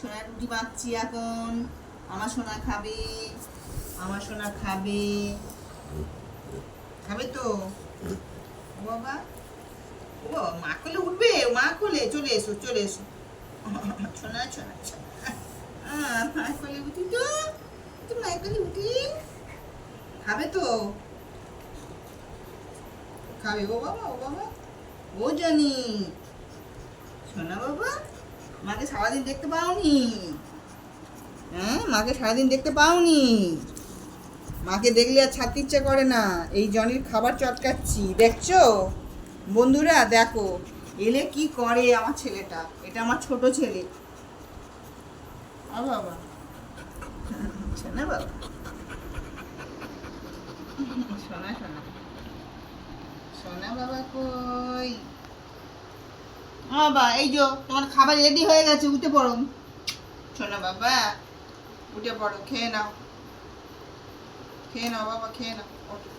সোনা রুটি মাখছি এখন। আমার সোনা খাবে, আমার সোনা খাবে, খাবে তো। ও বাবা, ও বাবা, মা কোলে উঠবে, মা কোলে চলে এসো, চলে এসো। সোনা সোনা সোনা, মা কোলে উঠি তো, তো মা কোলে উঠি। খাবে তো, খাবে। ও বাবা, ও বাবা, ও জানি সোনা বাবা, মাকে সারাদিন দেখতে পাওনি? হ্যাঁ, মাকে সারাদিন দেখতে পাওনি? মাকে দেখলে আর ছাড়তে ইচ্ছে করে না। এই জনির খাবার চটকাচ্ছি, দেখছো বন্ধুরা? দেখো এলে কি করে আমার ছেলেটা। এটা আমার ছোট ছেলে। বাবা, শোনা বাবা, শোনা শোনা, শোনা বাবা কই? বাবা, এই যে তোমার খাবার রেডি হয়ে গেছে, উঠে পড়ো। শোনা বাবা, উঠে পড়ো, খেয়ে নাও, খেয়ে নাও বাবা, খেয়ে নাও, ওঠো।